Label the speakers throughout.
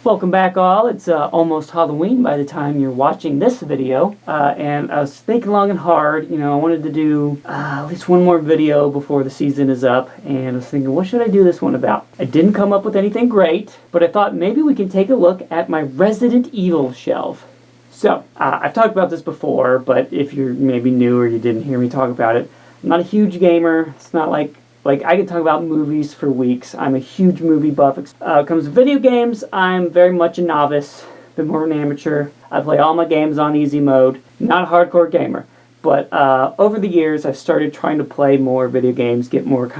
Speaker 1: Welcome back all. It's almost Halloween by the time you're watching this video. And I was thinking long and hard, I wanted to do at least one more video before the season is up. And I was thinking, what should I do this one about? I didn't come up with anything great, but I thought maybe we can take a look at my Resident Evil shelf. So, I've talked about this before, but if you're maybe new or you didn't hear me talk about it, I'm not a huge gamer. It's not like I could talk about movies for weeks. I'm a huge movie buff. Comes to video games, I'm very much a novice, a bit more of an amateur. I play all my games on easy mode. Not a hardcore gamer. But over the years, I've started trying to play more video games, get more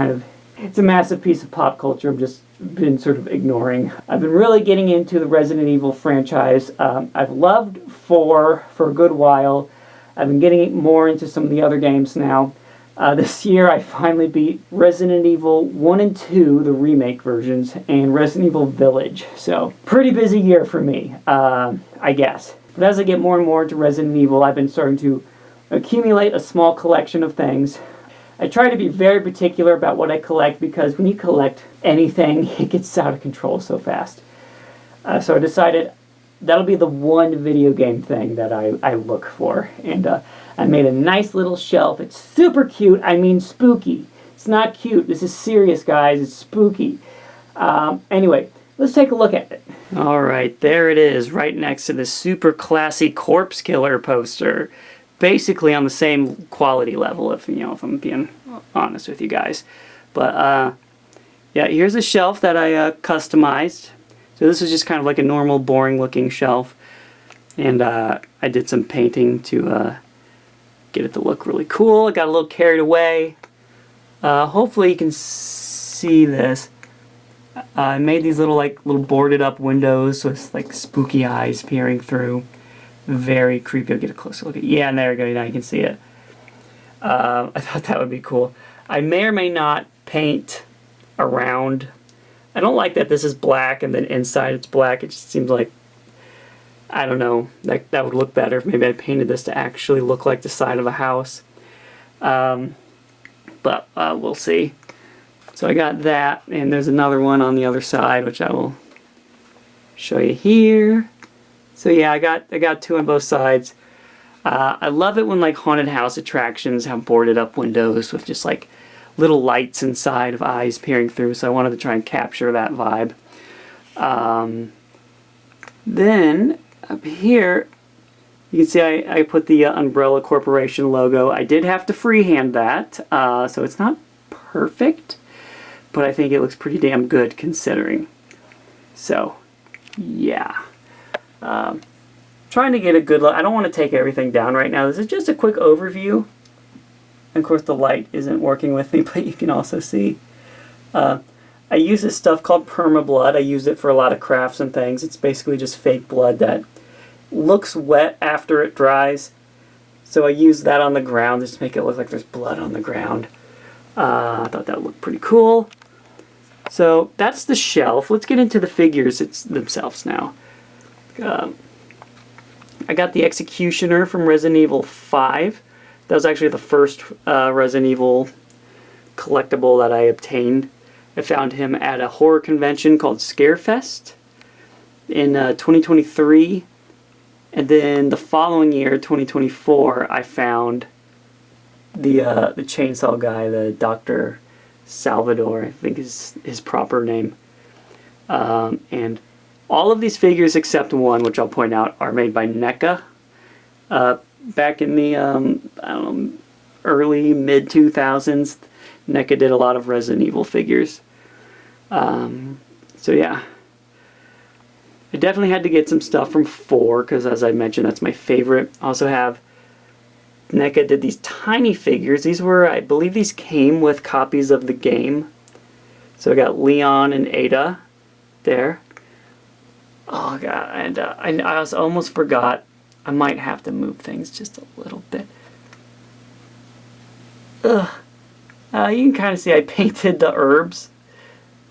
Speaker 1: it's a massive piece of pop culture I've just been sort of ignoring. I've been really getting into the Resident Evil franchise. I've loved 4 for a good while. I've been getting more into some of the other games now. This year I finally beat Resident Evil 1 and 2, the remake versions, and Resident Evil Village. So, pretty busy year for me, I guess. But as I get more and more into Resident Evil, I've been starting to accumulate a small collection of things. I try to be very particular about what I collect because when you collect anything, it gets out of control so fast. So I decided that'll be the one video game thing that I look for. And I made a nice little shelf. It's super cute. I mean spooky. It's not cute. This is serious, guys. It's spooky. Anyway, let's take a look at it. Alright, there it is, right next to the super classy Corpse Killer poster. Basically on the same quality level, if I'm being honest with you guys. But, yeah, here's a shelf that I customized. So this is just kind of like a normal, boring-looking shelf. And I did some painting to get it to look really cool. I got a little carried away. Hopefully you can see this. I made these little boarded up windows with like spooky eyes peering through. Very creepy. I'll get a closer look at it. Yeah, and there we go. Now you can see it. I thought that would be cool. I may or may not paint around. I don't like that this is black and then inside it's black. It just seems like, I don't know, that would look better if maybe I painted this to actually look like the side of a house. But we'll see. So I got that, and there's another one on the other side, which I will show you here. So yeah, I got 2 on both sides. I love it when like haunted house attractions have boarded up windows with just like little lights inside of eyes peering through, so I wanted to try and capture that vibe. Then up here, you can see I put the Umbrella Corporation logo. I did have to freehand that, so it's not perfect, but I think it looks pretty damn good considering. So, yeah. Trying to get a good look. I don't want to take everything down right now. This is just a quick overview. And of course the light isn't working with me, but you can also see. I use this stuff called permablood. I use it for a lot of crafts and things. It's basically just fake blood that looks wet after it dries. So I use that on the ground just to make it look like there's blood on the ground. I thought that would look pretty cool. So that's the shelf. Let's get into the figures themselves now. I got the Executioner from Resident Evil 5. That was actually the first Resident Evil collectible that I obtained. I found him at a horror convention called Scarefest in 2023. And then the following year, 2024, I found the chainsaw guy, the Dr. Salvador, I think is his proper name. And all of these figures except one, which I'll point out, are made by NECA. Back in the, I don't know, early, mid-2000s, NECA did a lot of Resident Evil figures. So yeah. I definitely had to get some stuff from 4, because as I mentioned, that's my favorite. I also have, NECA did these tiny figures. These were, I believe these came with copies of the game. So I got Leon and Ada there. Oh god, and I also almost forgot. I might have to move things just a little bit. Ugh. You can kind of see I painted the herbs.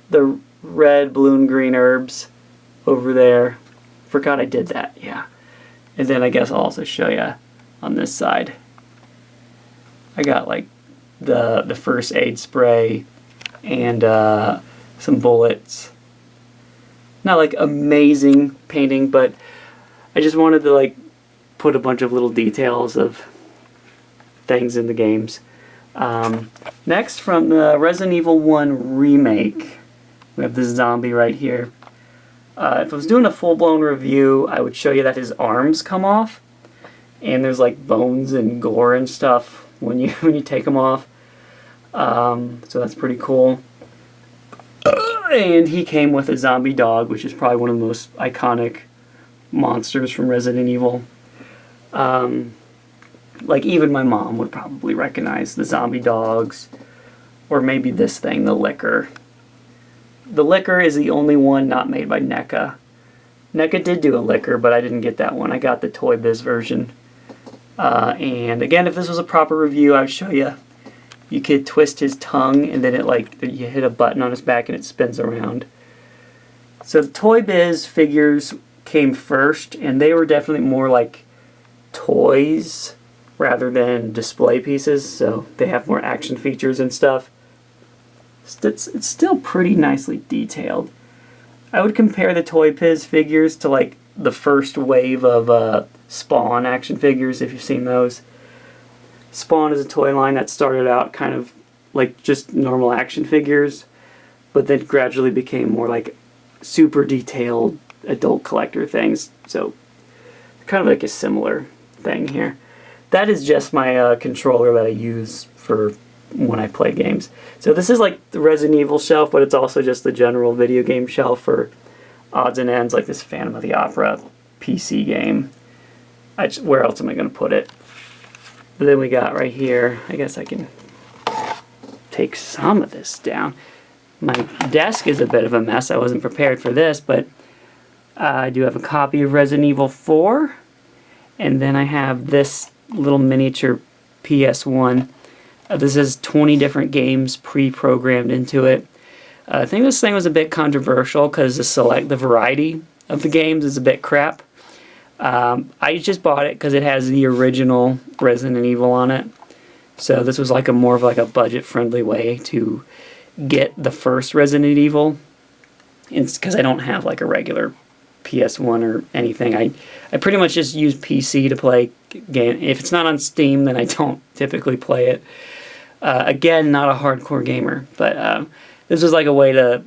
Speaker 1: The red, blue, and green herbs over there. Forgot I did that, yeah. And then I guess I'll also show you on this side. I got like the first aid spray and some bullets not like amazing painting, but I just wanted to like put a bunch of little details of things in the games. Next, from the Resident Evil 1 remake, we have this zombie right here. If I was doing a full-blown review, I would show you that his arms come off, and there's like bones and gore and stuff when you take them off. So that's pretty cool. And he came with a zombie dog, which is probably one of the most iconic monsters from Resident Evil. Like even my mom would probably recognize the zombie dogs, or maybe this thing, the Licker. The Licker is the only one not made by NECA. NECA did do a Licker, but I didn't get that one. I got the Toy Biz version. And again, if this was a proper review, I would show you. You could twist his tongue, and then you hit a button on his back and it spins around. So the Toy Biz figures came first, and they were definitely more like toys rather than display pieces, so they have more action features and stuff. It's still pretty nicely detailed. I would compare the Toy Biz figures to like the first wave of Spawn action figures, if you've seen those. Spawn is a toy line that started out kind of like just normal action figures, but then gradually became more like super detailed adult collector things. So kind of like a similar thing here. That is just my controller that I use for when I play games. So this is like the Resident Evil shelf, but it's also just the general video game shelf for odds and ends, like this Phantom of the Opera PC game. Where else am I going to put it? But then we got right here, I guess I can take some of this down. My desk is a bit of a mess. I wasn't prepared for this, but I do have a copy of Resident Evil 4, and then I have this little miniature PS1. This has 20 different games pre-programmed into it. I think this thing was a bit controversial because the variety of the games is a bit crap. I just bought it because it has the original Resident Evil on it. So this was like more of a budget-friendly way to get the first Resident Evil. It's because I don't have like a regular PS1 or anything. I pretty much just use PC to play game. If it's not on Steam, then I don't typically play it. Again, not a hardcore gamer, but this was like a way to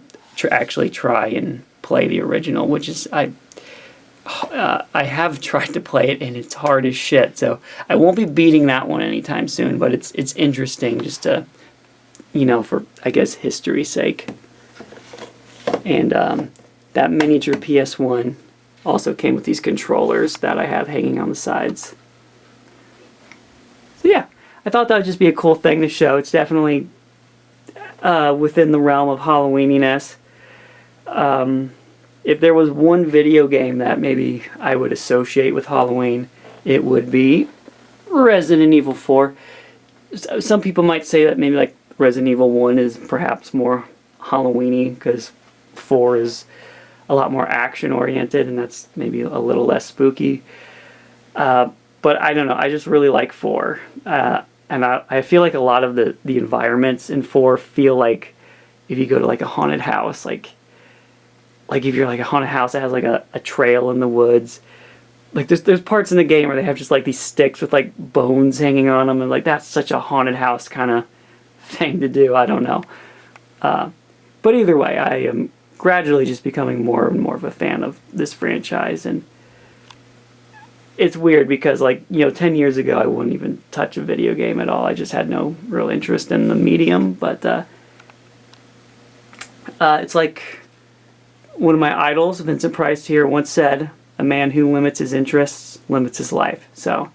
Speaker 1: actually try and play the original, which is I have tried to play it and it's hard as shit. So I won't be beating that one anytime soon, but it's interesting just to, for I guess history's sake. And that miniature PS1 also came with these controllers that I have hanging on the sides. So yeah, I thought that would just be a cool thing to show. It's definitely within the realm of Halloweeniness. If there was one video game that maybe I would associate with Halloween, it would be Resident Evil 4. Some people might say that maybe like Resident Evil 1 is perhaps more Halloween-y because 4 is a lot more action-oriented and that's maybe a little less spooky. But I don't know, I just really like 4. And I feel like a lot of the environments in 4 feel like if you go to like a haunted house, like if you're like a haunted house that has like a trail in the woods, like there's parts in the game where they have just like these sticks with like bones hanging on them, and like that's such a haunted house kind of thing to do. I don't know. But either way, I am gradually just becoming more and more of a fan of this franchise, and it's weird because 10 years ago I wouldn't even touch a video game at all. I just had no real interest in the medium, but it's like one of my idols, Vincent Price here, once said, "A man who limits his interests limits his life." So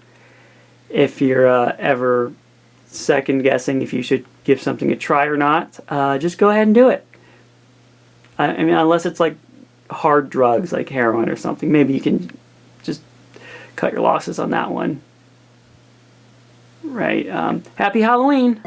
Speaker 1: if you're ever second guessing if you should give something a try or not, just go ahead and do it. I mean, unless it's like hard drugs like heroin or something, maybe you can just cut your losses on that one. Right. Happy Halloween!